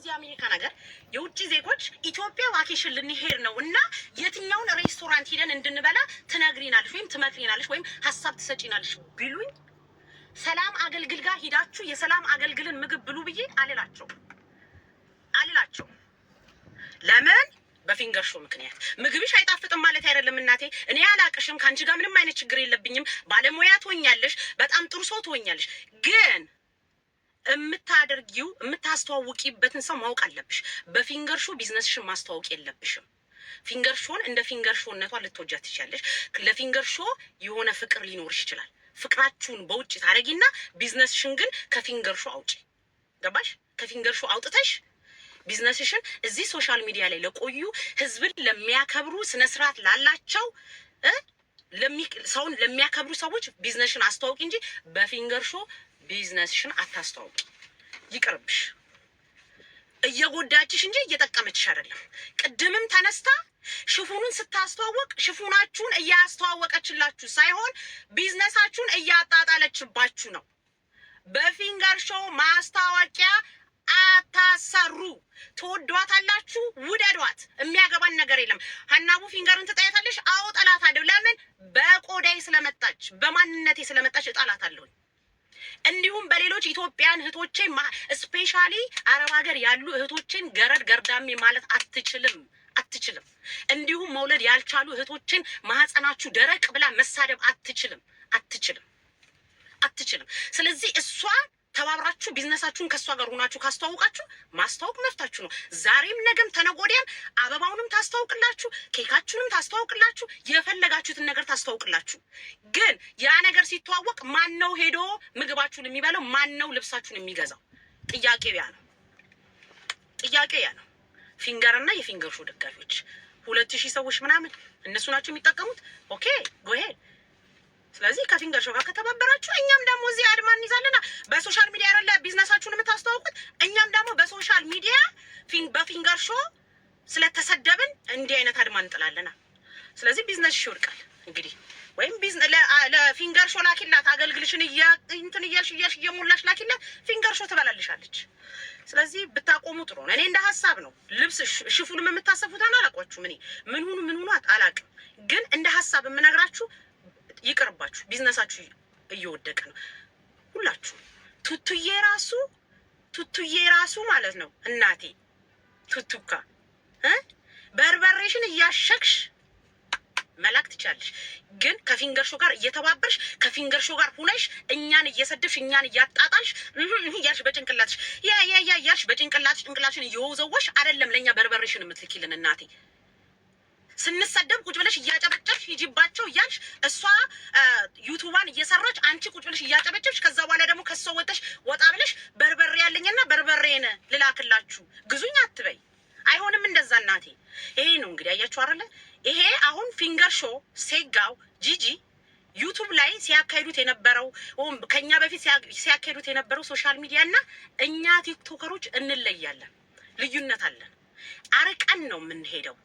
የአሜሪካ ነገር የውጭ ዜጎች ኢትዮጵያ ዋኬሽን ልንሄድ ነው እና የትኛውን ሬስቶራንት ሄደን እንድንበላ ትነግሪናለሽ ወይም ትመክሪናለሽ ወይም ሀሳብ ትሰጪናለሽ ቢሉኝ ሰላም አገልግል ጋር ሂዳችሁ የሰላም አገልግልን ምግብ ብሉ ብዬ አልላቸው። ለምን? በፊንገር ሾው ምክንያት ምግብሽ አይጣፍጥም ማለት አይደለም እናቴ። እኔ አላቅሽም፣ ካንቺ ጋር ምንም አይነት ችግር የለብኝም። ባለሙያ ትሆኛለሽ፣ በጣም ጥሩ ሰው ትሆኛለሽ። ግን የምታስተዋውቂበትን ሰው ማወቅ አለብሽ። በፊንገር ሾው ቢዝነስሽን ማስተዋወቅ የለብሽም። ፊንገር ሾውን እንደ ፊንገር ሾውነቷ ልትወጃት ትችያለሽ። ለፊንገር ሾው የሆነ ፍቅር ሊኖርሽ ይችላል። ፍቅራችሁን በውጭ ታረጊና ቢዝነስሽን ግን ከፊንገር ሾው አውጪ። ገባሽ? ከፊንገር ሾው አውጥተሽ ቢዝነስሽን እዚህ ሶሻል ሚዲያ ላይ ለቆዩ ህዝብን ለሚያከብሩ ስነ ስርዓት ላላቸው ሰውን ለሚያከብሩ ሰዎች ቢዝነስሽን አስተዋውቂ እንጂ በፊንገር ሾው ቢዝነስሽን አታስተዋውቂ። ይቅርብሽ። እየጎዳችሽ እንጂ እየጠቀመችሽ አይደለም። ቅድምም ተነስታ ሽፉኑን ስታስተዋወቅ ሽፉናችሁን እያስተዋወቀችላችሁ ሳይሆን ቢዝነሳችሁን እያጣጣለችባችሁ ነው። በፊንገር ሾው ማስታወቂያ አታሰሩ። ትወዷታላችሁ፣ ውደዷት። የሚያገባን ነገር የለም። ሀናቡ ፊንገርን ትጠያታለሽ? አዎ ጠላታለሁ። ለምን? በቆዳዬ ስለመጣች በማንነቴ ስለመጣች እጠላታለሁ። እንዲሁም በሌሎች ኢትዮጵያን እህቶቼ ስፔሻሊ አረብ ሀገር ያሉ እህቶቼን ገረድ ገርዳሜ ማለት አትችልም። እንዲሁም መውለድ ያልቻሉ እህቶችን ማህፀናችሁ ደረቅ ብላ መሳደብ አትችልም። ስለዚህ እሷ ተባብራችሁ ቢዝነሳችሁን ከሷ ጋር ሆናችሁ ካስተዋውቃችሁ ማስተዋወቅ መፍታችሁ ነው። ዛሬም ነገም ተነጎዲያም አበባውንም ታስተዋውቅላችሁ፣ ኬካችሁንም ታስተዋውቅላችሁ፣ የፈለጋችሁትን ነገር ታስተዋውቅላችሁ። ግን ያ ነገር ሲተዋወቅ ማን ነው ሄዶ ምግባችሁን የሚበላው? ማን ነው ልብሳችሁን የሚገዛው? ጥያቄው ያ ነው። ፊንገርና የፊንገር ሾው ደጋፊዎች 2000 ሰዎች ምናምን እነሱ ናቸው የሚጠቀሙት። ኦኬ ጎ ሄድ። ስለዚህ ከፊንገር ሾው ጋር ከተባበራችሁ እኛም ደግሞ እዚህ አድማ እንይዛለና በሶሻል ሚዲያ ያለ ቢዝነሳችሁን የምታስተዋውቁት እኛም ደግሞ በሶሻል ሚዲያ በፊንገር ሾው ስለተሰደብን እንዲህ አይነት አድማ እንጥላለና ስለዚህ ቢዝነስሽ ይወድቃል። እንግዲህ ወይም ለፊንገር ሾው ላኪላት፣ አገልግልሽን እንትን እያልሽ እየሞላሽ ላኪላት፣ ፊንገር ሾው ትበላልሻለች። ስለዚህ ብታቆሙ ጥሩ ነው። እኔ እንደ ሀሳብ ነው። ልብስ ሽፉንም የምታሰፉትን አላውቃችሁም። እኔ ምን ሁኑ አላውቅም። ግን እንደ ሀሳብ የምነግራችሁ ይቅርባችሁ። ቢዝነሳችሁ እየወደቀ ነው። ሁላችሁ ቱቱዬ ራሱ ማለት ነው እናቴ ቱቱካ በርበሬሽን እያሸክሽ መላክ ትቻለሽ። ግን ከፊንገር ሾው ጋር እየተባበርሽ ከፊንገር ሾው ጋር ሁነሽ እኛን እየሰደብሽ እኛን እያጣጣልሽ እያልሽ በጭንቅላትሽ እያልሽ ጭንቅላትሽን እየወዘወሽ አይደለም ለእኛ በርበሬሽን የምትልኪልን እናቴ። ስንሰደብ ቁጭ ብለሽ እያጨበጨብሽ ሂጂባቸው እያልሽ እሷ ዩቱባን እየሰራች አንቺ ቁጭ ብለሽ እያጨበጨብሽ ከዛ በኋላ ደግሞ ከሰው ወጣ ብለሽ በርበሬ ያለኝና በርበሬን ልላክላችሁ ግዙኝ አትበይ። አይሆንም እንደዛ እናቴ። ይሄ ነው እንግዲህ አያችሁ አይደለ? ይሄ አሁን ፊንገር ሾው ሴጋው ጂጂ ዩቱብ ላይ ሲያካሂዱት የነበረው ከኛ በፊት ሲያካሂዱት የነበረው ሶሻል ሚዲያ እና እኛ ቲክቶከሮች እንለያለን። ልዩነት አለን። አርቀን ነው የምንሄደው።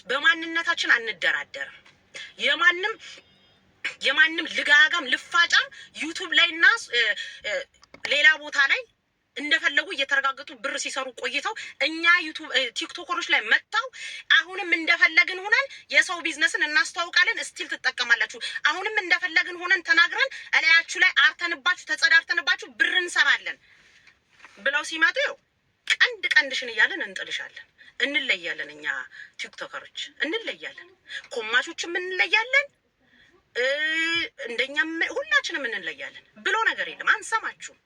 በማንነታችን አንደራደርም። የማንም ልጋጋም ልፋጫም ዩቱብ ላይና ሌላ ቦታ ላይ እንደፈለጉ እየተረጋገጡ ብር ሲሰሩ ቆይተው እኛ ቲክቶከሮች ላይ መጣው አሁንም እንደፈለግን ሆነን የሰው ቢዝነስን እናስተዋውቃለን። ስቲል ትጠቀማላችሁ። አሁንም እንደፈለግን ሆነን ተናግረን እላያችሁ ላይ አርተንባችሁ ተጸዳርተንባችሁ ብር እንሰራለን ብለው ሲመጡ ቀንድሽን እያለን እንጥልሻለን። እንለያለን። እኛ ቲክቶከሮች እንለያለን። ኮማቾችም እንለያለን። እንደኛም ሁላችንም እንለያለን ብሎ ነገር የለም። አንሰማችሁም።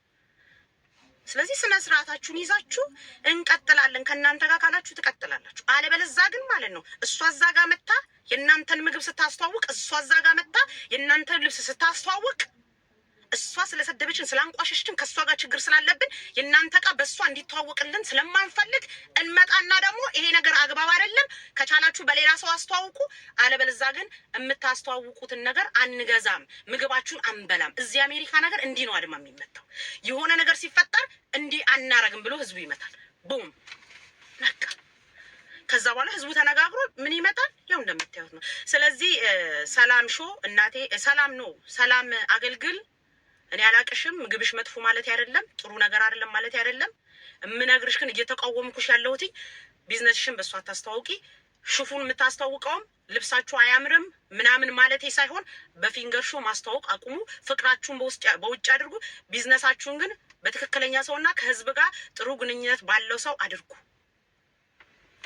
ስለዚህ ስነ ስርዓታችሁን ይዛችሁ እንቀጥላለን። ከእናንተ ጋር ካላችሁ ትቀጥላላችሁ። አለበለዚያ ግን ማለት ነው እሷ እዛ ጋር መጣ የእናንተን ምግብ ስታስተዋውቅ፣ እሷ እዛ ጋር መጣ የእናንተን ልብስ ስታስተዋውቅ፣ እሷ ስለሰደበችን ስላንቋሸሽችን ከእሷ ጋር ችግር ስላለብን የእናንተ ዕቃ በእሷ እንዲተዋወቅልን ስለማንፈልግ እንመጣና ደግሞ ይሄ ነገር አግባብ አይደለም፣ ከቻላችሁ በሌላ ሰው አስተዋውቁ፣ አለበለዚያ ግን የምታስተዋውቁትን ነገር አንገዛም፣ ምግባችሁን አንበላም። እዚህ አሜሪካ ነገር እንዲህ ነው አድማ የሚመታው። የሆነ ነገር ሲፈጠር እንዲህ አናረግም ብሎ ህዝቡ ይመታል። ቡም ነካ። ከዛ በኋላ ህዝቡ ተነጋግሮ ምን ይመጣል? ያው እንደምታዩት ነው። ስለዚህ ሰላም ሾው እናቴ ሰላም አገልግል። እኔ አላቅሽም። ምግብሽ መጥፎ ማለት አይደለም፣ ጥሩ ነገር አይደለም ማለት አይደለም። እምነግርሽ ግን እየተቃወምኩሽ ያለሁት ቢዝነስሽን በሷ አታስተዋውቂ። ሹፉን የምታስተዋውቀውም ልብሳችሁ አያምርም ምናምን ማለቴ ሳይሆን በፊንገር ሾ ማስተዋወቅ አቁሙ። ፍቅራችሁን በውጭ አድርጉ። ቢዝነሳችሁን ግን በትክክለኛ ሰውና ከህዝብ ጋር ጥሩ ግንኙነት ባለው ሰው አድርጉ።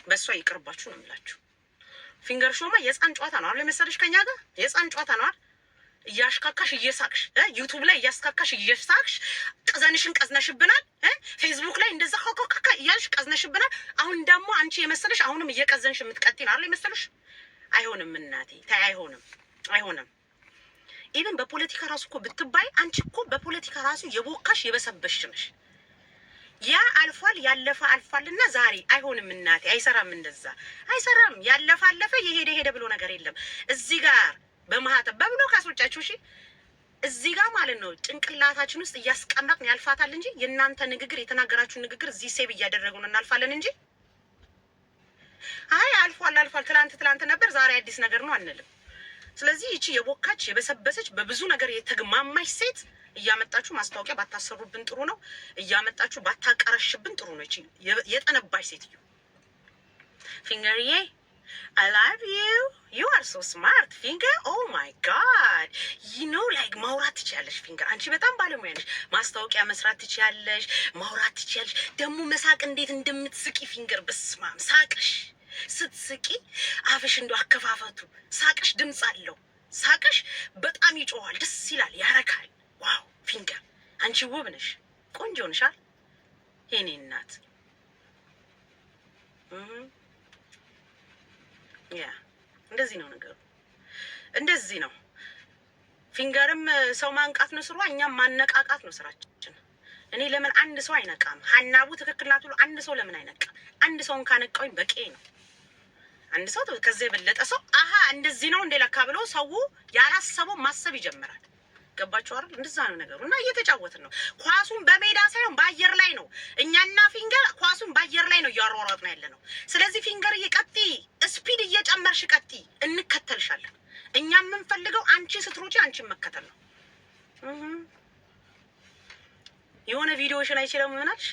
በሷ ይቅርባችሁ ነው የምላችሁ። ፊንገር ሾማ የህፃን ጨዋታ ነው አይደል መሰለሽ? ከኛ ጋር የህፃን ጨዋታ ነው አይደል? እያሽካካሽ እየሳቅሽ ዩቱብ ላይ እያስካካሽ እየሳቅሽ ቀዘንሽን ቀዝነሽብናል። ፌስቡክ ላይ እንደዛ ካካካ እያልሽ ቀዝነሽብናል። አሁን ደግሞ አንቺ የመሰለሽ አሁንም እየቀዘንሽ የምትቀጥይ ነው አይደል የመሰለሽ? አይሆንም እናቴ ታይ፣ አይሆንም። ኢቭን በፖለቲካ ራሱ እኮ ብትባይ አንቺ እኮ በፖለቲካ ራሱ የቦካሽ የበሰበሽ ነሽ። ያ አልፏል፣ ያለፈ አልፏልና ዛሬ አይሆንም እናቴ፣ አይሰራም፣ እንደዛ አይሰራም። ያለፈ አለፈ፣ የሄደ ሄደ ብሎ ነገር የለም እዚህ ጋር በማህተብ በብሎ ካስወጫችሁ እሺ፣ እዚህ ጋር ማለት ነው ጭንቅላታችን ውስጥ እያስቀመጥን ያልፋታል እንጂ የእናንተ ንግግር የተናገራችሁ ንግግር እዚህ ሴብ እያደረጉን እናልፋለን እንጂ አይ አልፏል ትላንት ነበር ዛሬ አዲስ ነገር ነው አንልም። ስለዚህ ይቺ የቦካች የበሰበሰች በብዙ ነገር የተግማማች ሴት እያመጣችሁ ማስታወቂያ ባታሰሩብን ጥሩ ነው። እያመጣችሁ ባታቀረሽብን ጥሩ ነው። ይቺ የጠነባች ሴትዮ ፊንገርዬ I love you. You are so smart, Finger. Oh my God. You know, like, ማውራት ትችያለሽ ፊንገር። አንቺ በጣም ባለሙያ ነሽ። ማስታወቂያ መስራት ትችያለሽ፣ ማውራት ትችያለሽ። ደግሞ መሳቅ እንዴት እንደምትስቂ ፊንገር። በስማም ሳቅሽ ስትስቂ አፍሽ እንደው አከፋፈቱ ሳቅሽ ድምፅ አለው። ሳቅሽ በጣም ይጮሃል፣ ደስ ይላል፣ ያረካል። ዋው ፊንገር አንቺ ውብ ነሽ፣ ቆንጆ ነሻል የኔ እናት። ያ እንደዚህ ነው ነገሩ፣ እንደዚህ ነው። ፊንገርም ሰው ማንቃት ነው ስሯ፣ እኛም ማነቃቃት ነው ስራችን። እኔ ለምን አንድ ሰው አይነቃም? ሀናቡ ትክክል ናት ብሎ አንድ ሰው ለምን አይነቃም? አንድ ሰውን ካነቃውኝ በቂ ነው። አንድ ሰው ከዚህ የበለጠ ሰው አሃ እንደዚህ ነው እንደለካ ብሎ ሰው ያላሰበው ማሰብ ይጀምራል። ገባችሁ አይደል? እንደዛ ነው ነገሩ። እና እየተጫወትን ነው። ኳሱን በሜዳ ሳይሆን በአየር ላይ ነው። እኛና ፊንገር ኳሱን በአየር ላይ ነው እያሯሯጥ ነው ያለ ነው። ስለዚህ ፊንገር እየቀጢ ስፒድ እየጨመርሽ ቀጢ፣ እንከተልሻለን። እኛ የምንፈልገው አንቺ ስትሮጪ አንቺን መከተል ነው። የሆነ ቪዲዮሽን አይችልም ምናልሽ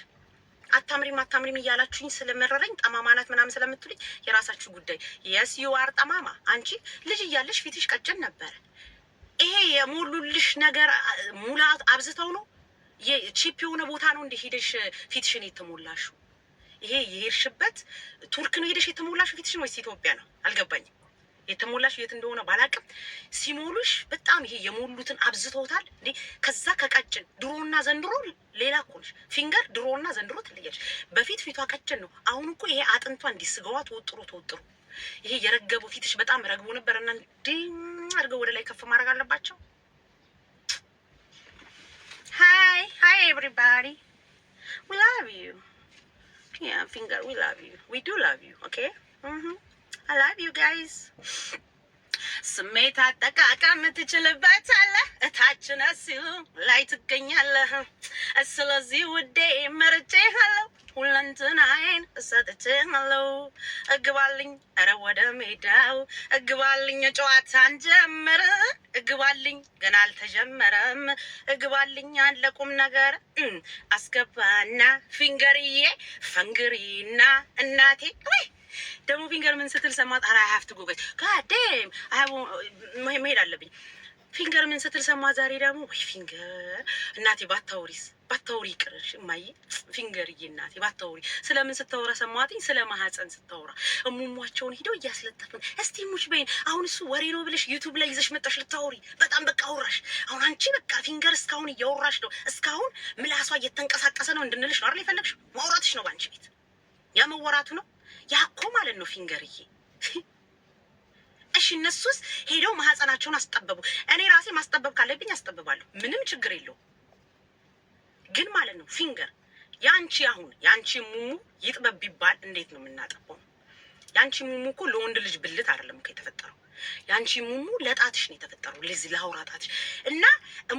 አታምሪም እያላችሁኝ ስለመረረኝ ጠማማናት ምናምን ስለምትሉኝ የራሳችሁ ጉዳይ። የስ ዩ አር ጠማማ። አንቺ ልጅ እያለሽ ፊትሽ ቀጭን ነበር። ይሄ የሞሉልሽ ነገር ሙላት አብዝተው ነው። ቺፕ የሆነ ቦታ ነው እንደ ሄደሽ ፊትሽን የተሞላሽው። ይሄ የሄድሽበት ቱርክ ነው ሄደሽ የተሞላሽው ፊትሽን ወይስ ኢትዮጵያ ነው? አልገባኝም። የተሞላሽ የት እንደሆነ ባላቅም ሲሞሉሽ በጣም ይሄ የሞሉትን አብዝተውታል እንዴ። ከዛ ከቀጭን ድሮና ዘንድሮ ሌላ እኮ ነሽ ፊንገር። ድሮና ዘንድሮ ትለያለሽ። በፊት ፊቷ ቀጭን ነው። አሁን እኮ ይሄ አጥንቷ እንዲስገዋ ተወጥሮ ይሄ የረገበው ፊትሽ በጣም ረግቦ ነበርና እንዲህ አድርገው ወደ ላይ ከፍ ማድረግ አለባቸው። ሃይ ኤቭሪባዲ ዊ ላቭ ዩ ያ ፊንገር ዊ ላቭ ዩ ዊ ዱ ላቭ ዩ ኦኬ I love you guys. ስሜት አጠቃቀም ትችልበታለህ፣ እታች ነሱ ላይ ትገኛለህ። ስለዚህ ውዴ መርጬሃለሁ፣ ሁለንተናዬን እሰጥቼሃለሁ። እግባልኝ ኧረ ወደ ሜዳው እግባልኝ፣ ጨዋታን ጀምር እግባልኝ፣ ገና አልተጀመረም። እግባልኝ አለ ቁም ነገር አስገባና ፊንገርዬ ፈንግሪና እናቴ ደግሞ ፊንገር ምን ስትል ሰማት? አራ ሀፍት ጉበት ጋዴም መሄድ አለብኝ። ፊንገር ምን ስትል ሰማት? ዛሬ ደግሞ ወይ ፊንገር እናቴ ባታውሪ ይቅርሽ እማዬ። ፊንገርዬ እናቴ ባታውሪ። ስለምን ስታወራ ሰማትኝ? ስለ ማህፀን ስታወራ እሙሟቸውን ሂደው እያስለጠፍን እስቲ ሙሽ በይን። አሁን እሱ ወሬ ነው ብለሽ ዩቲዩብ ላይ ይዘሽ መጣሽ ልታወሪ። በጣም በቃ አውራሽ። አሁን አንቺ በቃ ፊንገር እስካሁን እያወራሽ ነው። እስካሁን ምላሷ እየተንቀሳቀሰ ነው እንድንልሽ ነው አይደል የፈለግሽው? ማውራትሽ ነው ባንቺ ቤት። ያ መወራቱ ነው ያኮ ማለት ነው ፊንገርዬ። እሺ እነሱስ ሄደው ማህፀናቸውን አስጠበቡ። እኔ ራሴ ማስጠበብ ካለብኝ አስጠብባለሁ፣ ምንም ችግር የለው። ግን ማለት ነው ፊንገር ያንቺ ሙሙ ይጥበብ ቢባል እንዴት ነው የምናጠበው? ያንቺ ሙሙ እኮ ለወንድ ልጅ ብልት አይደለም እኮ የተፈጠረው። ያንቺ ሙሙ ለጣትሽ ነው የተፈጠረው፣ ለዚህ ለአውራጣትሽ። እና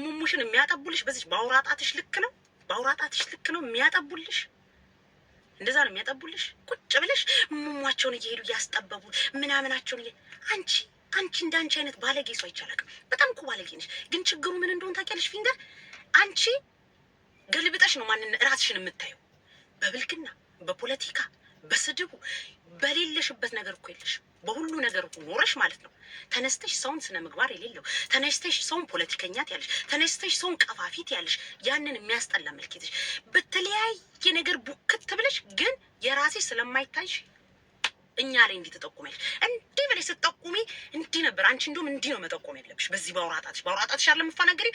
ሙሙሽን የሚያጠቡልሽ በዚህ በአውራጣትሽ ልክ ነው፣ በአውራጣትሽ ልክ ነው የሚያጠቡልሽ። እንደዛ ነው የሚያጠቡልሽ። ቁጭ ብለሽ ሙሟቸውን እየሄዱ እያስጠበቡ ምናምናቸውን አንቺ እንዳንቺ አይነት ባለጌ ሰው አይቻላቅም። በጣም እኮ ባለጌ ነሽ። ግን ችግሩ ምን እንደሆነ ታውቂያለሽ ፊንገር? አንቺ ገልብጠሽ ነው ራስሽን የምታየው። በብልግና በፖለቲካ በስድቡ በሌለሽበት ነገር እኮ የለሽም። በሁሉ ነገር ኖረሽ ማለት ነው። ተነስተሽ ሰውን ስነ ምግባር የሌለው ተነስተሽ ሰውን ፖለቲከኛት ያለሽ ተነስተሽ ሰውን ቀፋፊት ያለሽ ያንን የሚያስጠላ መልክትሽ በተለያየ ነገር ቡክት ብለሽ ግን የራሴ ስለማይታይሽ እኛ ላይ እንዲህ ተጠቁመሽ እንዲህ ብለሽ ስትጠቁሚ እንዲህ ነበር። አንቺ እንደውም እንዲህ ነው መጠቆም ያለብሽ። በዚህ ባውራጣትሽ አለ የምፋናገሪ